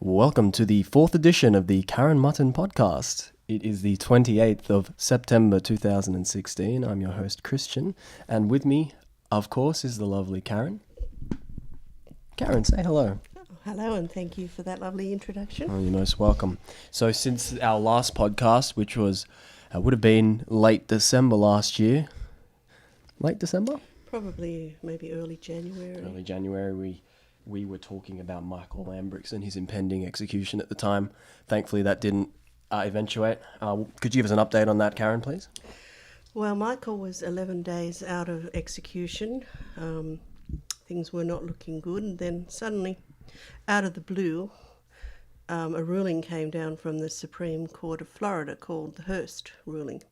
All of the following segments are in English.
Welcome to the fourth edition of the Mutton podcast. It is the 28th of September 2016. I'm your host, Christian, and with me, of course, is the lovely Karen. Karen, say hello. Hello, and thank you for that lovely introduction. Oh, you're most welcome. So since our last podcast, which was would have been late December last year. Late December? Probably maybe early January. Early January, we were talking about Michael Lambrix and his impending execution at the time. Thankfully, that didn't eventuate. Could you give us an update on that, Karen, please? Well, Michael was 11 days out of execution. Things were not looking good, and then suddenly, out of the blue, a ruling came down from the Supreme Court of Florida called the Hearst ruling.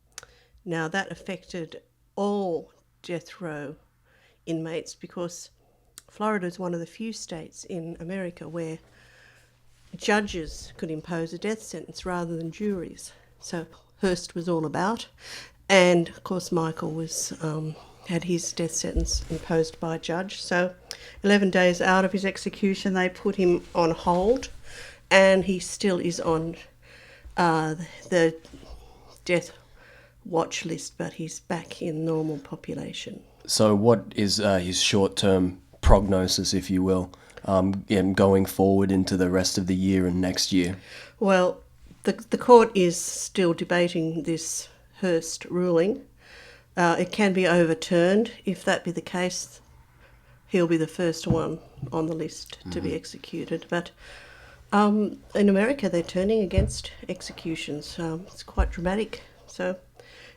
Now, that affected all death row inmates because Florida is one of the few states in America where judges could impose a death sentence rather than juries. So Hearst was all about, and of course Michael was had his death sentence imposed by a judge. So 11 days out of his execution, they put him on hold, and he still is on the death watch list, but he's back in normal population. So what is his short-term prognosis, if you will, going forward into the rest of the year and next year? Well, the court is still debating this Hearst ruling. It can be overturned. If that be the case, he'll be the first one on the list to be executed. But in America, they're turning against executions. It's quite dramatic. So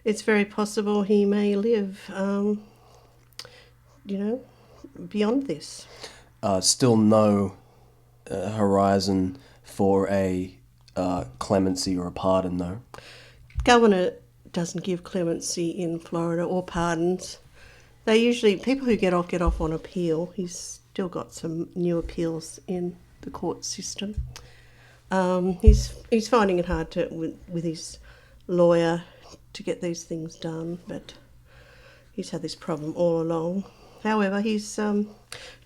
it's very possible he may live, beyond this. Still no horizon for a clemency or a pardon, though. Governor doesn't give clemency in Florida or pardons. They usually, people who get off on appeal. He's still got some new appeals in the court system. He's finding it hard with his lawyer to get these things done, but he's had this problem all along. However, he's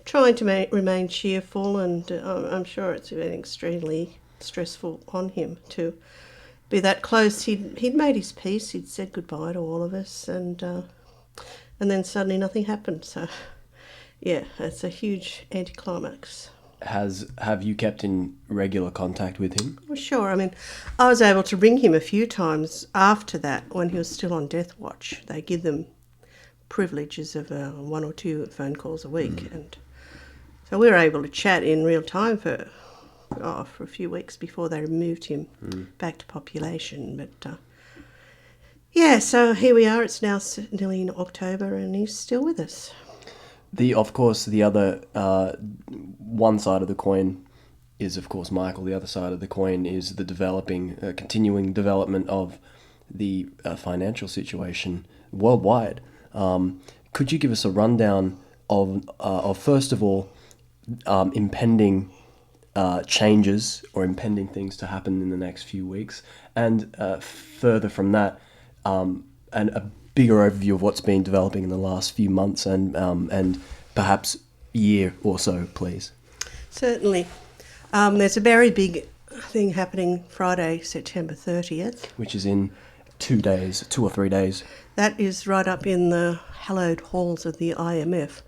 trying to remain cheerful, and I'm sure it's been extremely stressful on him to be that close. He'd made his peace. He'd said goodbye to all of us, and then suddenly nothing happened. So, yeah, it's a huge anticlimax. Have you kept in regular contact with him? Well, sure. I mean, I was able to ring him a few times after that when he was still on death watch. They give them privileges of 1 or 2 phone calls a week, and so we were able to chat in real time for a few weeks before they moved him back to population. But so here we are. It's now nearly in October, and he's still with us. Of course, the other one side of the coin is, of course, Michael. The other side of the coin is the continuing development of the financial situation worldwide. Could you give us a rundown of first of all, impending changes or impending things to happen in the next few weeks, and further from that, and a bigger overview of what's been developing in the last few months and perhaps year or so, please? Certainly. There's a very big thing happening Friday, September 30th. Which is in 2 or 3 days. That is right up in the hallowed halls of the IMF.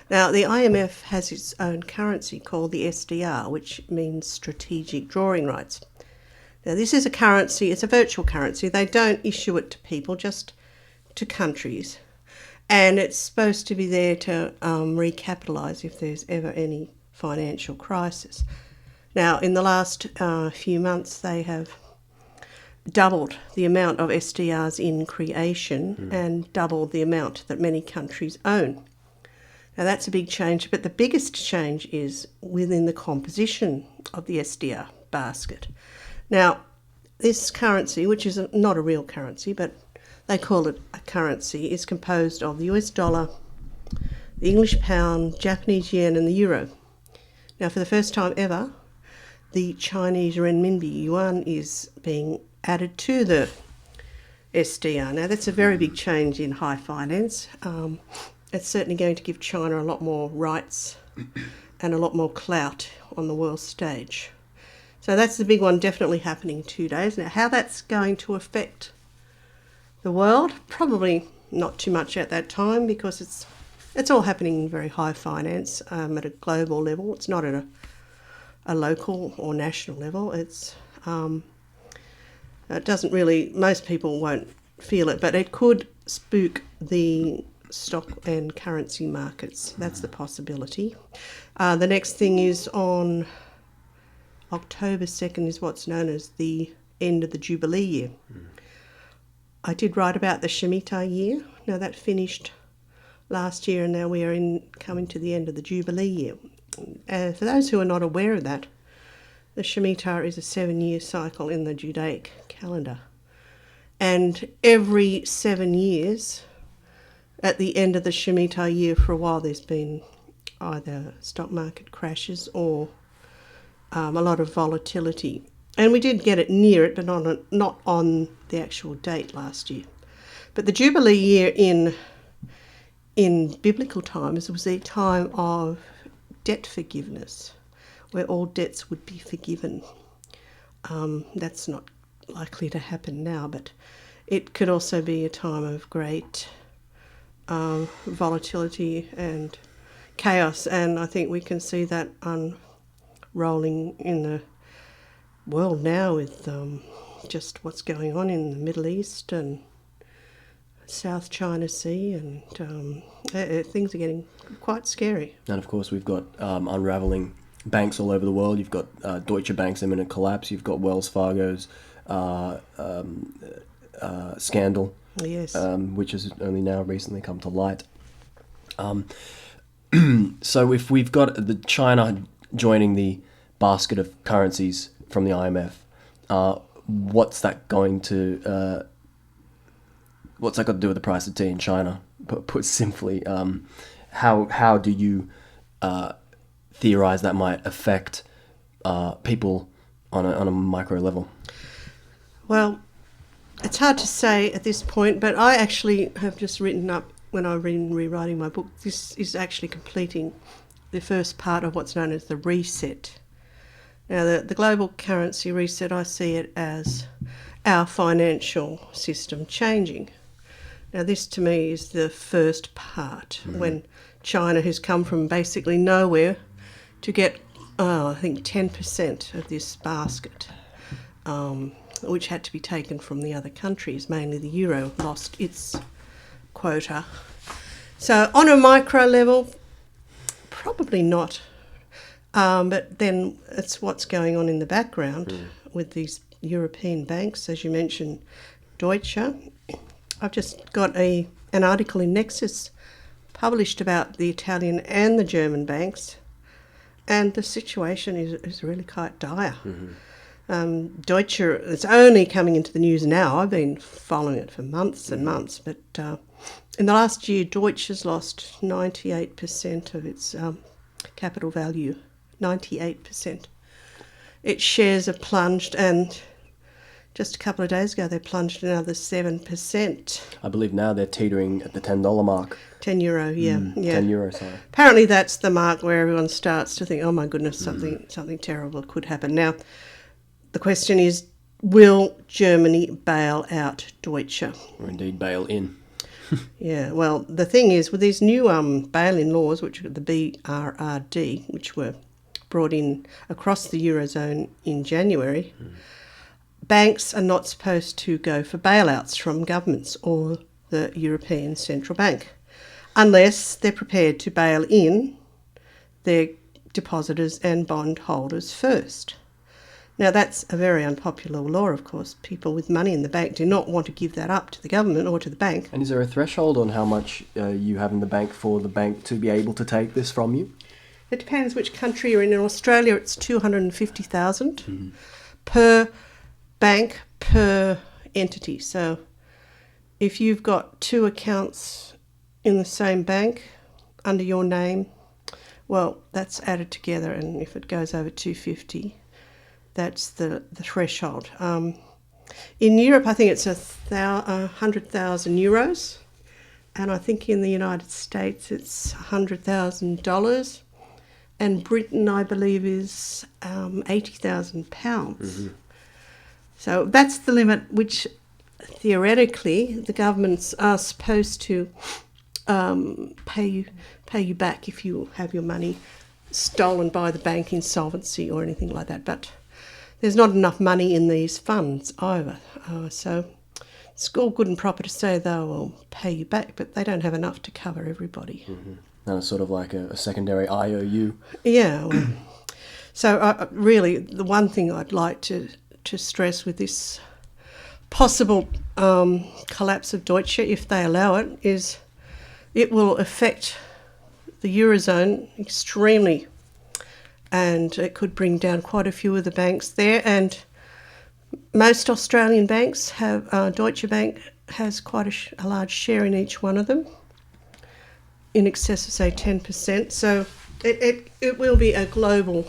Now, the IMF has its own currency called the SDR, which means Strategic Drawing Rights. Now, this is a currency, it's a virtual currency. They don't issue it to people, just to countries. And it's supposed to be there to recapitalise if there's ever any financial crisis. Now, in the last few months, they have doubled the amount of SDRs in creation and doubled the amount that many countries own. Now, that's a big change, but the biggest change is within the composition of the SDR basket. Now, this currency, which is not a real currency, but they call it a currency, is composed of the US dollar, the English pound, Japanese yen, and the euro. Now, for the first time ever, the Chinese renminbi yuan is being added to the SDR. Now, that's a very big change in high finance. It's certainly going to give China a lot more rights and a lot more clout on the world stage. So that's the big one, definitely happening in 2 days. Now, how that's going to affect the world, probably not too much at that time, because it's all happening in very high finance at a global level. It's not at a local or national level. It doesn't really, most people won't feel it, but it could spook the stock and currency markets. That's the possibility. The next thing is on October 2nd is what's known as the end of the Jubilee year. I did write about the Shemitah year. Now that finished last year, and now we are coming to the end of the Jubilee year. For those who are not aware of that, the Shemitah is a 7-year cycle in the Judaic calendar. And every 7 years, at the end of the Shemitah year, for a while there's been either stock market crashes or a lot of volatility. And we did get it near it, but not on the actual date last year. But the Jubilee year in biblical times was a time of debt forgiveness, where all debts would be forgiven. That's not likely to happen now, but it could also be a time of great volatility and chaos, and I think we can see that unrolling in the world now with just what's going on in the Middle East and South China Sea, and things are getting quite scary. And of course, we've got unraveling banks all over the world. You've got Deutsche Bank's imminent collapse. You've got Wells Fargo's scandal, Yes. which has only now recently come to light. So if we've got the China joining the basket of currencies from the IMF, what's that got to do with the price of tea in China? Put simply, how do you theorize that might affect people on a micro level? Well, it's hard to say at this point, but I actually have just written up, when I've been rewriting my book, this is actually completing the first part of what's known as the reset. Now, the global currency reset, I see it as our financial system changing. Now, this to me is the first part, when China has come from basically nowhere to get, I think, 10% of this basket, which had to be taken from the other countries. Mainly the euro lost its quota. So on a micro level, probably not. But then it's what's going on in the background with these European banks, as you mentioned, Deutsche. I've just got an article in Nexus published about the Italian and the German banks, and the situation is really quite dire. Deutsche is only coming into the news now. I've been following it for months and months, but in the last year, Deutsche has lost 98% of its capital value. 98%. Its shares have plunged, and just a couple of days ago they plunged another 7%. I believe now they're teetering at the $10 mark. €10, yeah. €10, sorry. Apparently that's the mark where everyone starts to think, oh my goodness, something terrible could happen. Now, the question is, will Germany bail out Deutsche? Or indeed bail in. Yeah, well, the thing is, with these new bail-in laws, which are the BRRD, which were brought in across the Eurozone in January, banks are not supposed to go for bailouts from governments or the European Central Bank unless they're prepared to bail in their depositors and bond holders first. Now, that's a very unpopular law, of course. People with money in the bank do not want to give that up to the government or to the bank. And is there a threshold on how much you have in the bank for the bank to be able to take this from you? It depends which country you're in. In Australia, it's 250,000 per bank, per entity. So if you've got 2 accounts in the same bank under your name, well, that's added together, and if it goes over 250, that's the threshold. In Europe, I think it's 100,000 euros, and I think in the United States it's $100,000. and Britain, I believe, is £80,000. So that's the limit which theoretically the governments are supposed to pay you back if you have your money stolen by the bank insolvency or anything like that. But there's not enough money in these funds either. So it's all good and proper to say they will pay you back, but they don't have enough to cover everybody. And it's sort of like a secondary IOU. Yeah. Well, so really, the one thing I'd like to stress with this possible collapse of Deutsche, if they allow it, is it will affect the Eurozone extremely, and it could bring down quite a few of the banks there. And most Australian banks have, Deutsche Bank has quite a large share in each one of them, in excess of, say, 10%. So it will be a global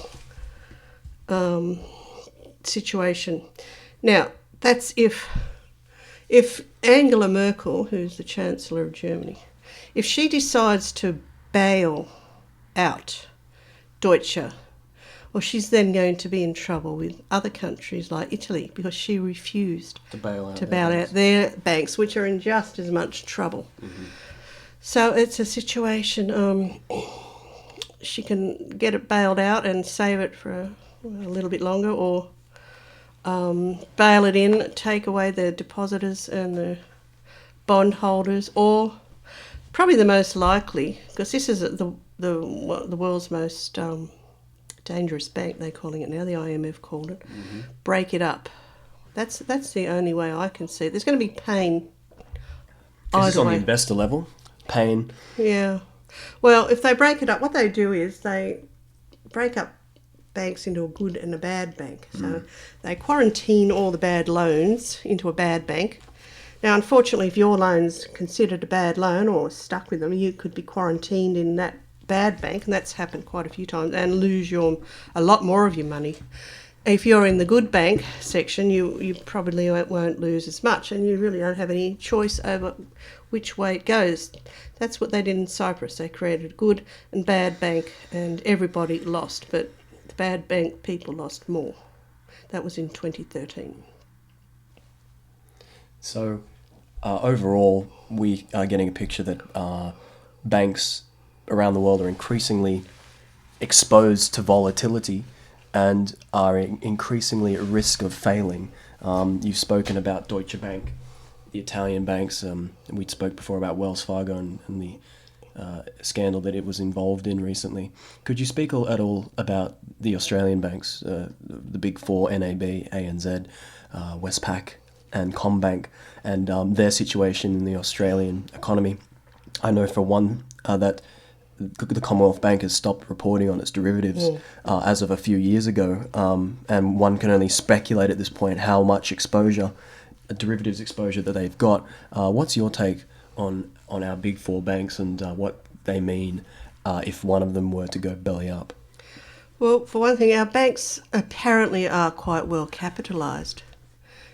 situation. Now, that's if Angela Merkel, who's the Chancellor of Germany, if she decides to bail out Deutsche, well, she's then going to be in trouble with other countries like Italy, because she refused To bail out their banks, which are in just as much trouble. So it's a situation, she can get it bailed out and save it for a little bit longer, or bail it in, take away the depositors and the bondholders, or probably the most likely, because this is the world's most dangerous bank, they're calling it now, the IMF called it, break it up. That's the only way I can see it. There's going to be pain Is this either on the way. investor level? Pain. Yeah. Well, if they break it up, what they do is they break up banks into a good and a bad bank. So they quarantine all the bad loans into a bad bank. Now, unfortunately, if your loan's considered a bad loan or stuck with them, you could be quarantined in that bad bank, and that's happened quite a few times, and lose a lot more of your money. If you're in the good bank section, you probably won't lose as much, and you really don't have any choice over which way it goes. That's what they did in Cyprus. They created a good and bad bank, and everybody lost, but the bad bank people lost more. That was in 2013. So, overall, we are getting a picture that banks around the world are increasingly exposed to volatility and are increasingly at risk of failing. You've spoken about Deutsche Bank, the Italian banks. We spoke before about Wells Fargo and the scandal that it was involved in recently. Could you speak at all about the Australian banks, the big four, NAB, ANZ, Westpac and CommBank, and their situation in the Australian economy? I know for one that the Commonwealth Bank has stopped reporting on its derivatives as of a few years ago, and one can only speculate at this point how much exposure, derivatives exposure that they've got. What's your take on our big four banks and what they mean if one of them were to go belly up? Well, for one thing, our banks apparently are quite well capitalised,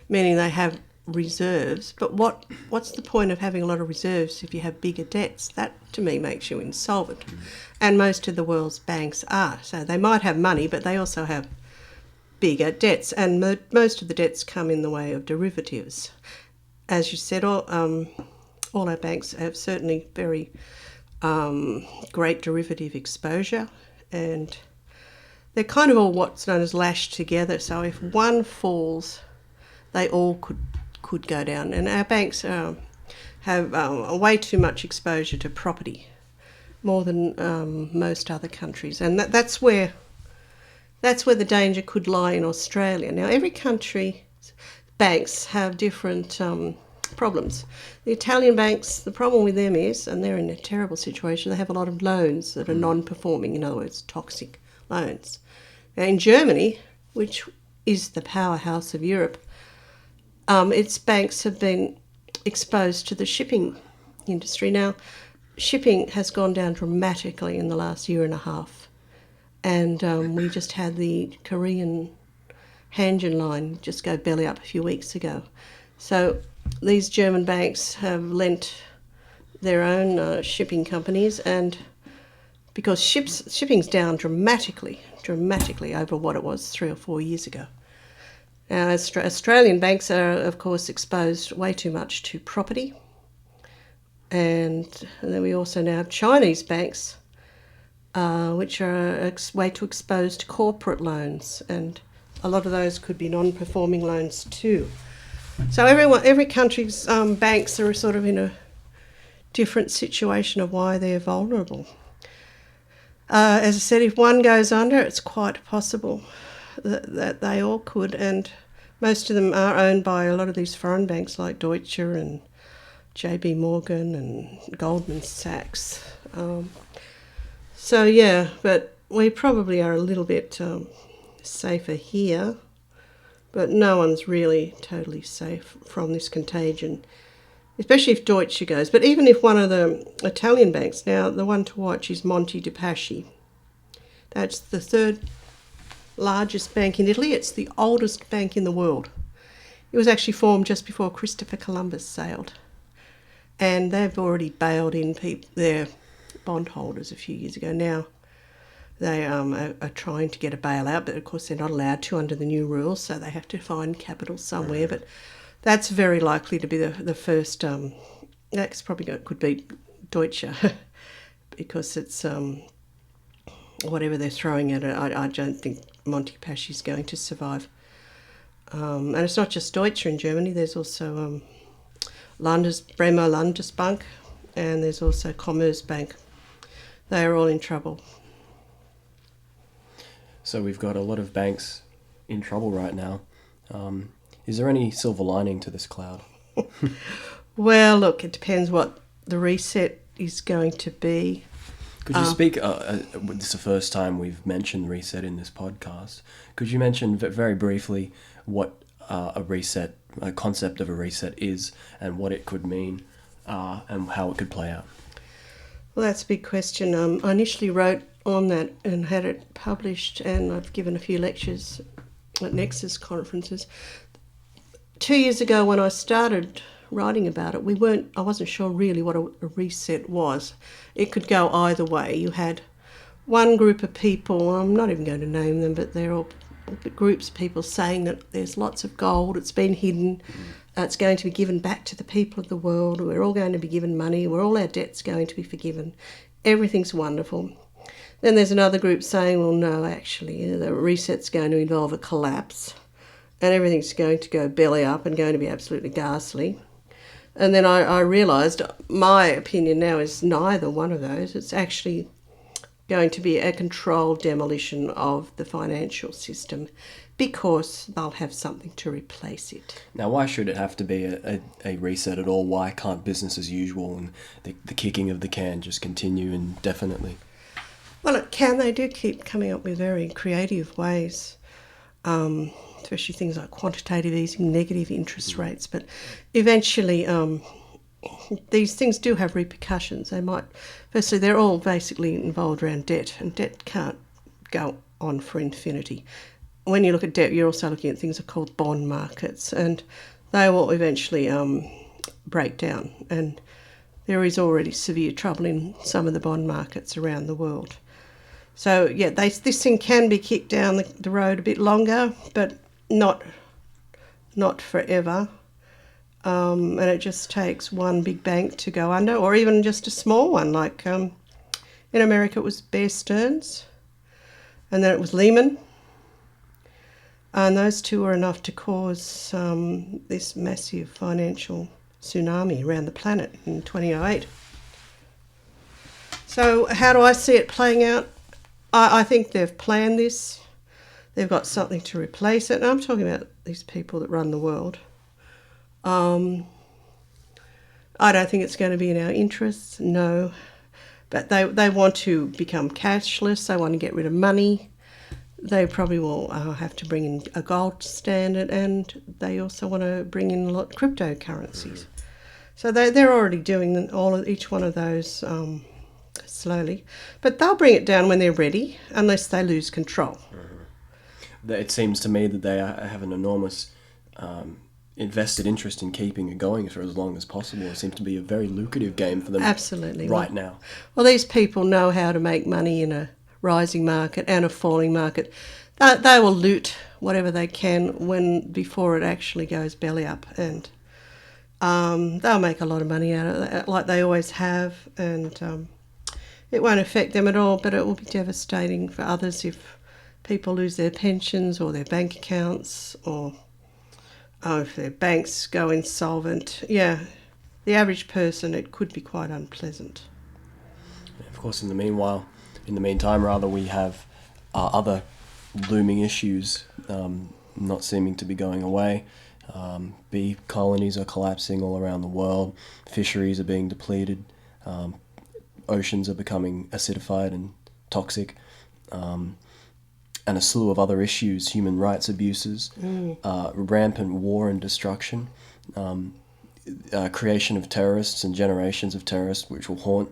meaning they have reserves. But what's the point of having a lot of reserves if you have bigger debts? That, to me, makes you insolvent. And most of the world's banks are. So they might have money, but they also have bigger debts. And most of the debts come in the way of derivatives. As you said, all our banks have certainly very great derivative exposure, and they're kind of all what's known as lashed together. So if one falls, they all could go down. And our banks have way too much exposure to property, more than most other countries. And that's where the danger could lie in Australia. Now, every country's banks have different problems. The Italian banks, the problem with them is, and they're in a terrible situation, they have a lot of loans that are non-performing, in other words, toxic loans. Now, in Germany, which is the powerhouse of Europe, its banks have been exposed to the shipping industry. Now, shipping has gone down dramatically in the last year and a half. And we just had the Korean Hanjin line just go belly up a few weeks ago. So these German banks have lent their own shipping companies, and because shipping's down dramatically over what it was 3 or 4 years ago. Now, Australian banks are, of course, exposed way too much to property. And then we also now have Chinese banks, which are way too exposed to corporate loans. And a lot of those could be non-performing loans too. So every country's banks are sort of in a different situation of why they're vulnerable. As I said, if one goes under, it's quite possible that they all could, and most of them are owned by a lot of these foreign banks like Deutsche and JB Morgan and Goldman Sachs. So yeah, but we probably are a little bit safer here, but no one's really totally safe from this contagion, especially if Deutsche goes. But even if one of the Italian banks, now the one to watch is Monte dei Paschi. That's the third largest bank in Italy. It's the oldest bank in the world. It was actually formed just before Christopher Columbus sailed. And they've already bailed in their bondholders a few years ago. Now they are trying to get a bailout, but of course they're not allowed to under the new rules, so they have to find capital somewhere. But that's very likely to be the first. That's probably could be Deutsche because it's whatever they're throwing at it. I don't think Monte Paschi is going to survive. And it's not just Deutsche in Germany. There's also Bremer Landesbank, and there's also Commerzbank. They are all in trouble. So we've got a lot of banks in trouble right now. Is there any silver lining to this cloud? Well, look, it depends what the reset is going to be. Could you speak, this is the first time we've mentioned reset in this podcast. Could you mention very briefly what a concept of a reset is and what it could mean and how it could play out? Well, that's a big question. I initially wrote on that and had it published, and I've given a few lectures at Nexus conferences. 2 years ago when I started writing about it, I wasn't sure really what a reset was. It could go either way. You had one group of people, I'm not even going to name them, but they're all groups of people saying that there's lots of gold, it's been hidden, it's going to be given back to the people of the world, we're all going to be given money, all our debts going to be forgiven, everything's wonderful. Then there's another group saying, well, no, actually, the reset's going to involve a collapse and everything's going to go belly up and going to be absolutely ghastly. And then I realised my opinion now is neither one of those. It's actually going to be a controlled demolition of the financial system because they'll have something to replace it. Now, why should it have to be a reset at all? Why can't business as usual and the kicking of the can just continue indefinitely? Well, it can. They do keep coming up with very creative ways, especially things like quantitative easing, negative interest rates. But eventually these things do have repercussions. Firstly, they're all basically involved around debt, and debt can't go on for infinity. When you look at debt, you're also looking at things that are called bond markets, and they will eventually break down. And there is already severe trouble in some of the bond markets around the world. So, yeah, this thing can be kicked down the road a bit longer, but not forever. And it just takes one big bank to go under, or even just a small one. Like in America, it was Bear Stearns, and then it was Lehman. And those two were enough to cause this massive financial tsunami around the planet in 2008. So how do I see it playing out? I think they've planned this. They've got something to replace it. And I'm talking about these people that run the world. I don't think it's going to be in our interests, no. But they want to become cashless. They want to get rid of money. They probably will have to bring in a gold standard, and they also want to bring in a lot of cryptocurrencies. So they're already doing each one of those slowly. But they'll bring it down when they're ready, unless they lose control. It seems to me that they have an enormous invested interest in keeping it going for as long as possible. It seems to be a very lucrative game for them. Absolutely. Right now. Well, these people know how to make money in a rising market and a falling market. They will loot whatever they can before it actually goes belly up, and they'll make a lot of money out of it, like they always have, and it won't affect them at all, but it will be devastating for others if people lose their pensions or their bank accounts, or if their banks go insolvent. Yeah, the average person, it could be quite unpleasant. Of course, in the meantime, we have other looming issues not seeming to be going away. Bee colonies are collapsing all around the world. Fisheries are being depleted. Oceans are becoming acidified and toxic. And a slew of other issues, human rights abuses, rampant war and destruction, creation of terrorists and generations of terrorists, which will haunt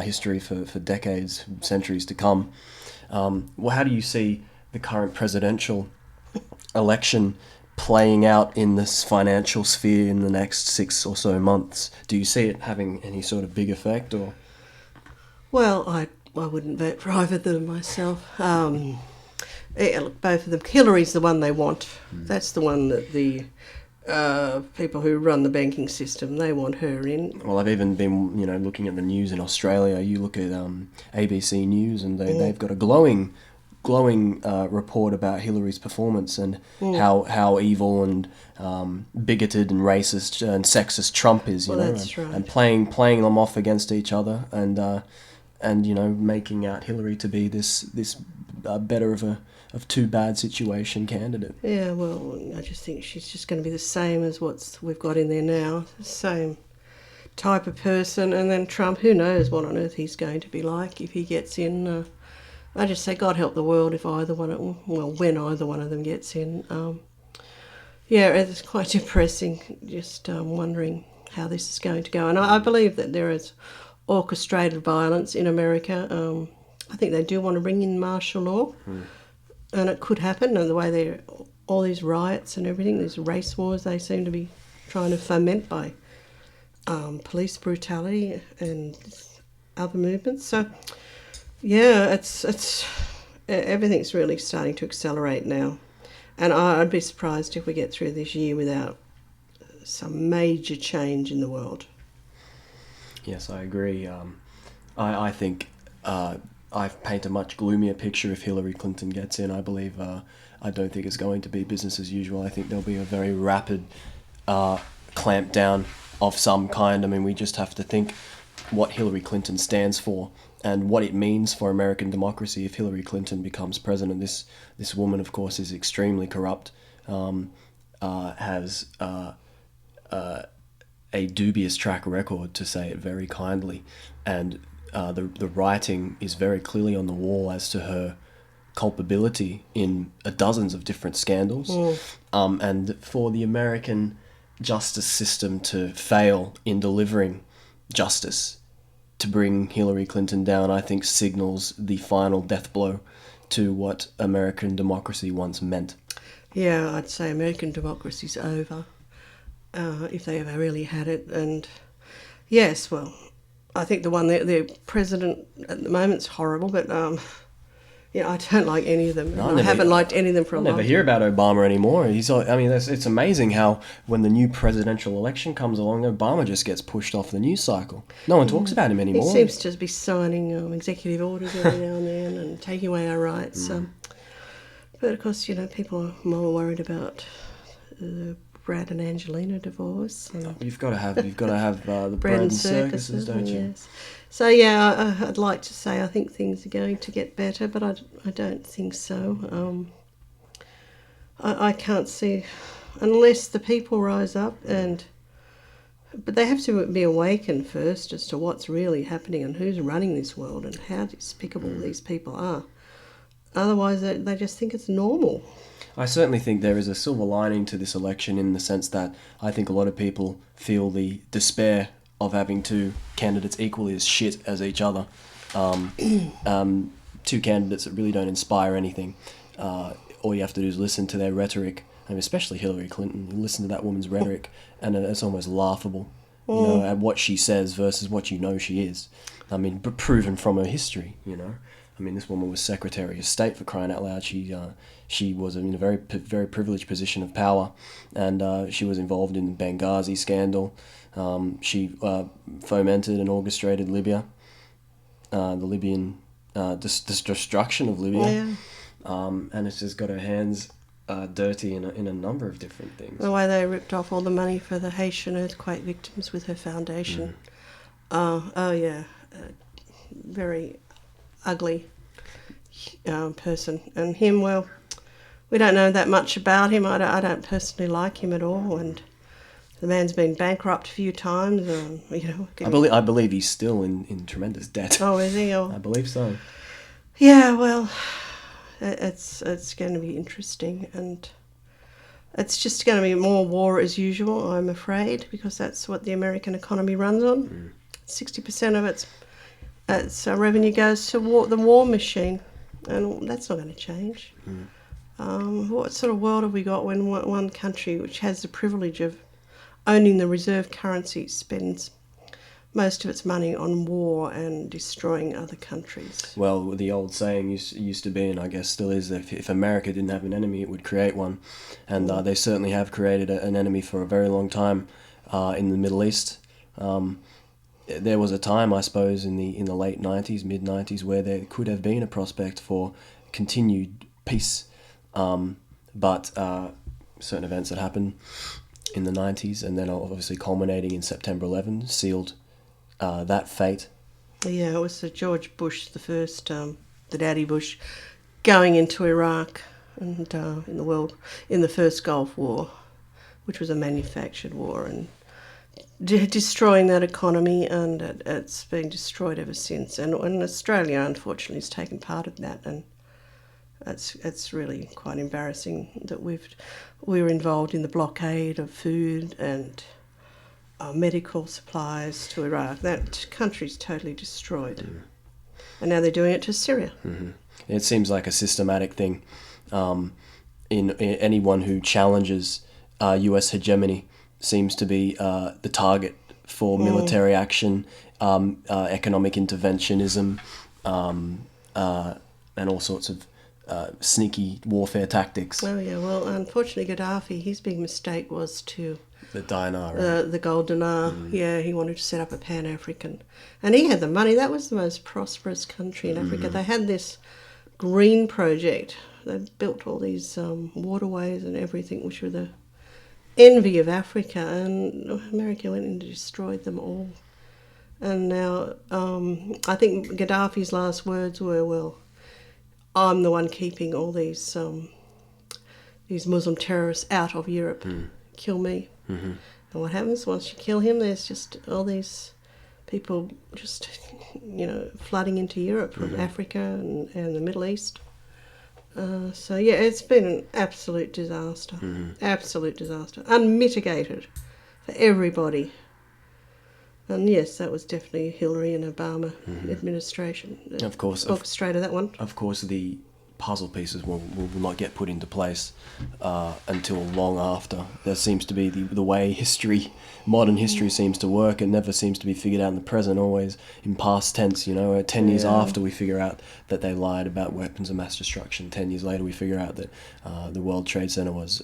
history for decades, centuries to come. How do you see the current presidential election playing out in this financial sphere in the next 6 or so months? Do you see it having any sort of big effect? Or? Well, I wouldn't vote for either of them myself. Both of them. Hillary's the one they want. That's the one that the people who run the banking system, they want her in. Well, I've even been, looking at the news in Australia. You look at ABC News, and they've got a glowing report about Hillary's performance and how evil and bigoted and racist and sexist Trump is. That's right. And playing them off against each other, and making out Hillary to be this better of two bad situation candidate. Yeah, well, I just think she's just going to be the same as what we've got in there now, the same type of person. And then Trump, who knows what on earth he's going to be like if he gets in. I just say God help the world if when either one of them gets in. It's quite depressing, just wondering how this is going to go. And I believe that there is orchestrated violence in America. I think they do want to bring in martial law. And it could happen, and the way all these riots and everything, these race wars, they seem to be trying to foment by police brutality and other movements. So, yeah, it's everything's really starting to accelerate now. And I'd be surprised if we get through this year without some major change in the world. Yes, I agree. I think I've painted a much gloomier picture if Hillary Clinton gets in. I believe I don't think it's going to be business as usual. I think there'll be a very rapid clampdown of some kind. I mean, we just have to think what Hillary Clinton stands for and what it means for American democracy if Hillary Clinton becomes president. This woman, of course, is extremely corrupt, has a dubious track record, to say it very kindly, and the writing is very clearly on the wall as to her culpability in dozens of different scandals. And for the American justice system to fail in delivering justice to bring Hillary Clinton down, I think signals the final death blow to what American democracy once meant. Yeah, I'd say American democracy's over, if they ever really had it. And yes, well, I think the president at the moment's horrible, but I don't like any of them. I haven't liked any of them for a long time. Never hear about Obama anymore. It's amazing how when the new presidential election comes along, Obama just gets pushed off the news cycle. No one talks about him anymore. He seems to be signing executive orders every now and then and taking away our rights. But of course, people are more worried about the Brad and Angelina divorce. You've got to have the bread and circuses, don't you? Yes. So yeah, I'd like to say I think things are going to get better, but I don't think so. I can't see, unless the people rise up but they have to be awakened first as to what's really happening and who's running this world and how despicable these people are. Otherwise, they just think it's normal. I certainly think there is a silver lining to this election in the sense that I think a lot of people feel the despair of having two candidates equally as shit as each other. Two candidates that really don't inspire anything. All you have to do is listen to their rhetoric I mean, especially Hillary Clinton. You listen to that woman's rhetoric, and it's almost laughable, you know, at what she says versus what you know she is. I mean, proven from her history, you know. I mean, this woman was Secretary of State, for crying out loud. She was in a very privileged position of power, and she was involved in the Benghazi scandal. She fomented and orchestrated Libya, the Libyan destruction of Libya, and it's just got her hands dirty in a number of different things. The way they ripped off all the money for the Haitian earthquake victims with her foundation. Very ugly person. And him, well, we don't know that much about him. I don't personally like him at all, and the man's been bankrupt a few times. You know, I believe he's still in tremendous debt. Oh, is he? I believe so. Yeah, well, it's going to be interesting, and it's just going to be more war as usual, I'm afraid, because that's what the American economy runs on. 60% of its revenue goes to the war machine, and that's not going to change. What sort of world have we got when one country, which has the privilege of owning the reserve currency, spends most of its money on war and destroying other countries? Well, the old saying used to be, and I guess still is, that if America didn't have an enemy, it would create one. And they certainly have created an enemy for a very long time in the Middle East. There was a time, I suppose, in the late 90s, mid-90s, where there could have been a prospect for continued peace. But certain events that happened in the 90s, and then obviously culminating in September 11, sealed that fate. Yeah, it was George Bush, the first, the Daddy Bush, going into Iraq and in the first Gulf War, which was a manufactured war, and destroying that economy, and it's been destroyed ever since. And Australia, unfortunately, has taken part in that, and it's really quite embarrassing that we were involved in the blockade of food and medical supplies to Iraq. That country's totally destroyed. And now they're doing it to Syria. It seems like a systematic thing. In anyone who challenges US hegemony seems to be the target for military action, economic interventionism, and all sorts of sneaky warfare tactics. Oh yeah, well, unfortunately Gaddafi, his big mistake was to... The dinar, right? The gold dinar, yeah, he wanted to set up a Pan-African. And he had the money. That was the most prosperous country in Africa. They had this green project. They built all these waterways and everything, which were the envy of Africa. And America went in and destroyed them all. And now I think Gaddafi's last words were, well, I'm the one keeping all these Muslim terrorists out of Europe. Kill me. And what happens once you kill him? There's just all these people just, flooding into Europe from Africa and the Middle East. So yeah, it's been an absolute disaster. Absolute disaster. Unmitigated for everybody. And yes, that was definitely Hillary and Obama administration. Of course. Orchestrated that one. Of course, the puzzle pieces will not get put into place until long after. There seems to be the way modern history seems to work. It never seems to be figured out in the present, always in past tense, 10 years after we figure out that they lied about weapons of mass destruction. 10 years later we figure out that the World Trade Center was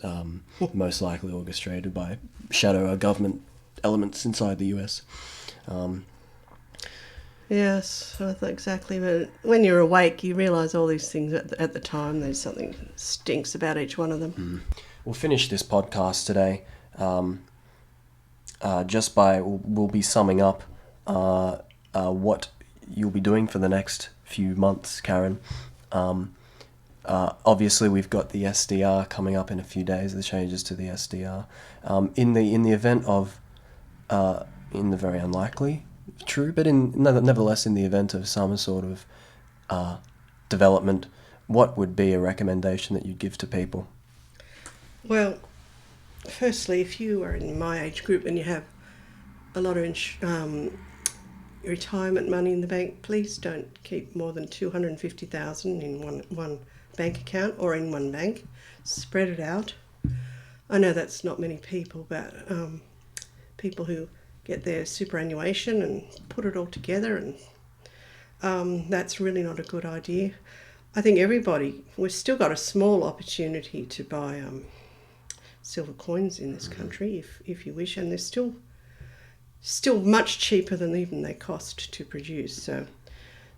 most likely orchestrated by shadow government elements inside the US. Yes, exactly. But when you're awake, you realise all these things at the time. There's something that stinks about each one of them. We'll finish this podcast today we'll be summing up what you'll be doing for the next few months, Karen. Obviously, we've got the SDR coming up in a few days, the changes to the SDR. In the event of, in the very unlikely, true, but nevertheless in the event of some sort of development, what would be a recommendation that you'd give to people? Well, firstly, if you are in my age group and you have a lot of retirement money in the bank, please don't keep more than $250,000 in one bank account or in one bank. Spread it out. I know that's not many people, but people who get their superannuation and put it all together, and that's really not a good idea. I think we've still got a small opportunity to buy silver coins in this country if you wish, and they're still much cheaper than even they cost to produce. So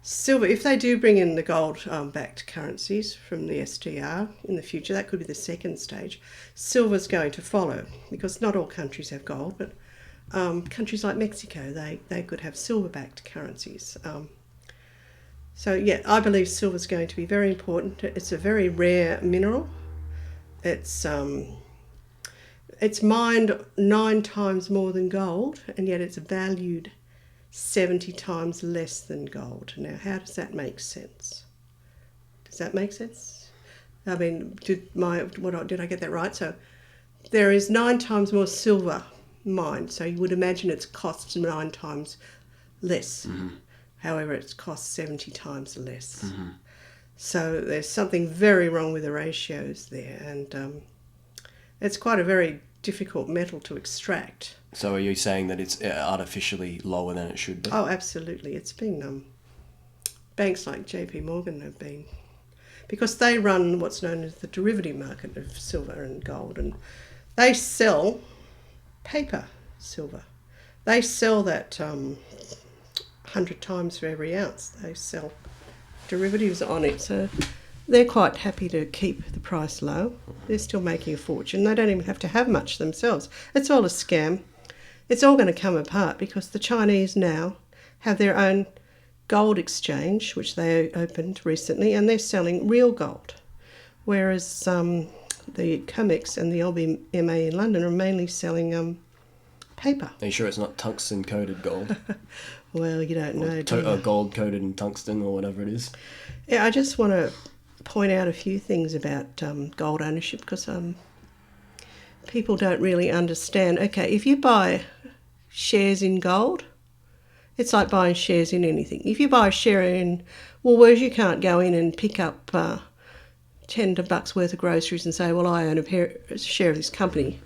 silver, if they do bring in the gold-backed currencies from the SDR in the future, that could be the second stage. Silver's going to follow, because not all countries have gold, but countries like Mexico, they could have silver-backed currencies. So yeah, I believe silver's going to be very important. It's a very rare mineral. It's mined 9 times more than gold, and yet it's valued 70 times less than gold. Now, how does that make sense? Does that make sense? I mean, did I get that right? So there is 9 times more silver mined, so you would imagine it's costs 9 times less. Mm-hmm. However, it costs 70 times less. Mm-hmm. So there's something very wrong with the ratios there, and it's quite a very difficult metal to extract. So are you saying that it's artificially lower than it should be? Oh, absolutely. It's been banks like JP Morgan have been, because they run what's known as the derivative market of silver and gold, and they sell paper silver. They sell that 100 times for every ounce. They sell derivatives on it, so they're quite happy to keep the price low. They're still making a fortune. They don't even have to have much themselves. It's all a scam. It's all going to come apart because the Chinese now have their own gold exchange, which they opened recently, and they're selling real gold, whereas the COMEX and the LBMA in London are mainly selling paper. Are you sure it's not tungsten-coated gold? Well, you don't know. Gold coated in tungsten or whatever it is. Yeah, I just want to point out a few things about gold ownership, because people don't really understand. Okay, if you buy shares in gold, it's like buying shares in anything. If you buy a share in Woolworths, you can't go in and pick up $10 worth of groceries and say, well, I own a share of this company,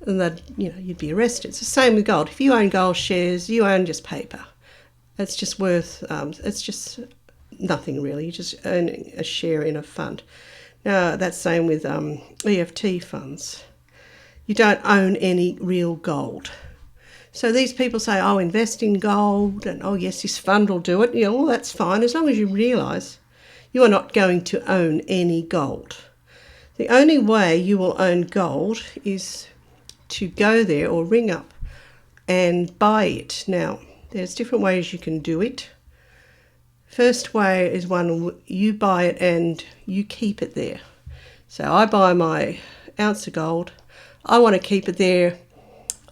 and that you'd be arrested. It's the same with gold. If you own gold shares, you own just paper. It's just worth, it's just nothing really. You just own a share in a fund. Now, that's the same with EFT funds. You don't own any real gold. So these people say, oh, invest in gold, and oh, yes, this fund will do it. Well, that's fine, as long as you realise you are not going to own any gold. The only way you will own gold is to go there or ring up and buy it. Now, there's different ways you can do it. First way is one, you buy it and you keep it there. So I buy my ounce of gold. I want to keep it there.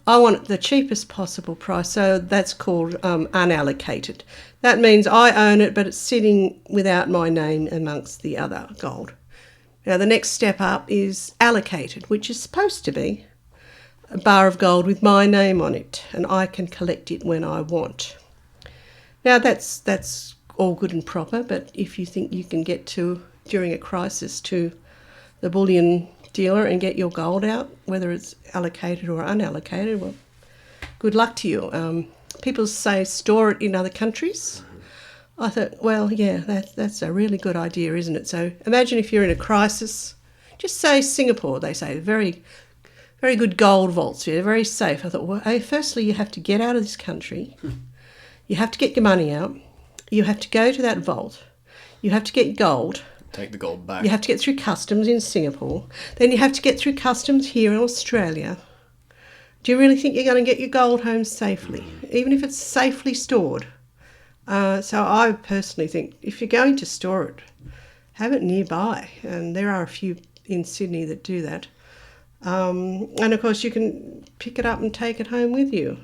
I want the cheapest possible price. So that's called unallocated. That means I own it, but it's sitting without my name amongst the other gold. Now the next step up is allocated, which is supposed to be a bar of gold with my name on it, and I can collect it when I want. Now that's all good and proper, but if you think you can get to, during a crisis, to the bullion dealer and get your gold out, whether it's allocated or unallocated, well, good luck to you. People say store it in other countries. I thought, well, yeah, that's a really good idea, isn't it? So imagine if you're in a crisis, just say Singapore, they say, very very good gold vaults here, very safe. I thought, well, firstly, you have to get out of this country. You have to get your money out. You have to go to that vault. You have to get gold. Take the gold back. You have to get through customs in Singapore. Then you have to get through customs here in Australia. Do you really think you're going to get your gold home safely, even if it's safely stored? So I personally think if you're going to store it, have it nearby. And there are a few in Sydney that do that. And of course you can pick it up and take it home with you.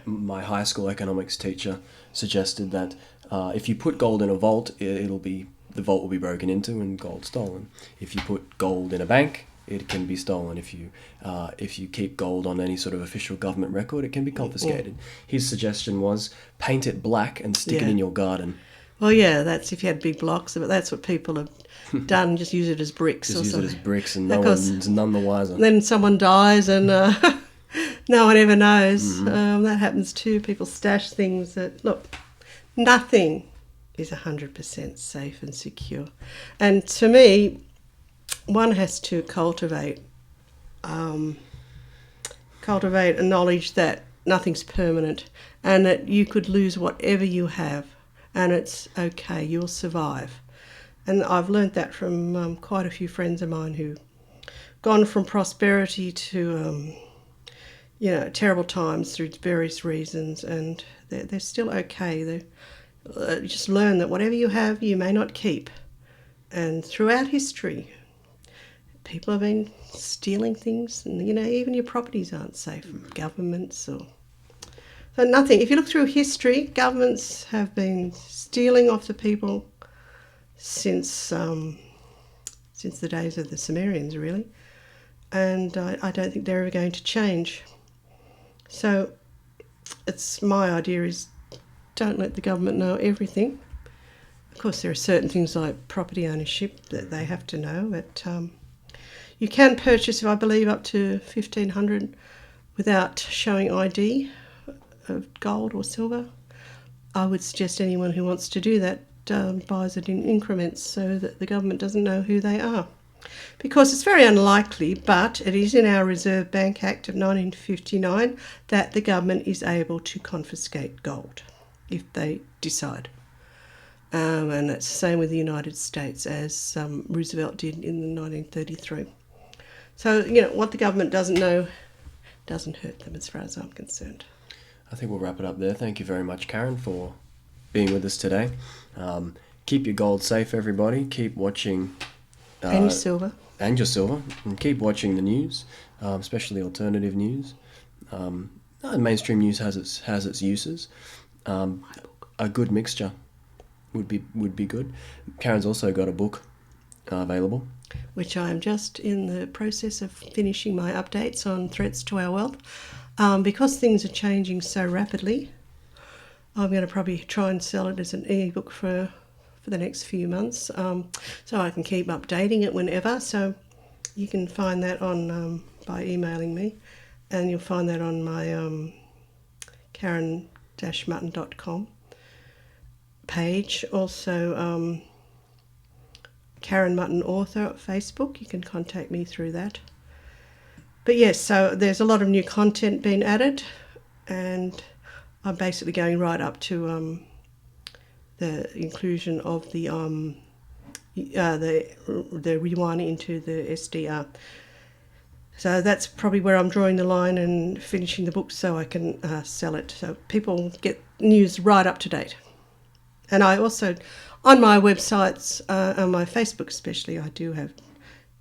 My high school economics teacher suggested that if you put gold in a vault, the vault will be broken into and gold stolen. If you put gold in a bank, it can be stolen. If you keep gold on any sort of official government record, it can be confiscated. His suggestion was paint it black and stick it in your garden. Well, yeah, that's if you had big blocks, but that's what people have done. Just use it as bricks Just or use it something. as bricks, and Because none the wiser. then someone dies and no one ever knows. That happens too. People stash things that, look, nothing is 100% safe and secure. And to me, one has to cultivate a knowledge that nothing's permanent and that you could lose whatever you have and it's okay, you'll survive. And I've learnt that from quite a few friends of mine who've gone from prosperity to terrible times through various reasons, and they're still okay. They just learn that whatever you have, you may not keep. And throughout history, people have been stealing things, and even your properties aren't safe from governments or. So nothing. If you look through history, governments have been stealing off the people since the days of the Sumerians, really, and I don't think they're ever going to change. So, my idea is don't let the government know everything. Of course, there are certain things like property ownership that they have to know, but you can purchase, I believe, up to $1,500 without showing ID of gold or silver. I would suggest anyone who wants to do that buys it in increments so that the government doesn't know who they are. Because it's very unlikely, but it is in our Reserve Bank Act of 1959 that the government is able to confiscate gold if they decide. And that's the same with the United States, as Roosevelt did in 1933. So, what the government doesn't know doesn't hurt them as far as I'm concerned. I think we'll wrap it up there. Thank you very much, Karen, for being with us today. Keep your gold safe, everybody. Keep watching... and your silver. And your silver. And keep watching the news, especially alternative news. Mainstream news has its uses. A good mixture would be good. Karen's also got a book available, which I am just in the process of finishing my updates on threats to our wealth. Because things are changing so rapidly, I'm going to probably try and sell it as an e-book for the next few months, so I can keep updating it whenever. So you can find that on by emailing me, and you'll find that on my Karen-Mutton.com page. Also, Karen Mutton Author at Facebook. You can contact me through that. But yes, so there's a lot of new content being added, and I'm basically going right up to the inclusion of the rewinding into the SDR. So that's probably where I'm drawing the line and finishing the book so I can sell it, so people get news right up to date. And I also, on my websites, on my Facebook especially, I do have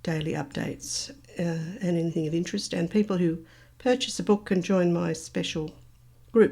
daily updates and anything of interest. And people who purchase a book can join my special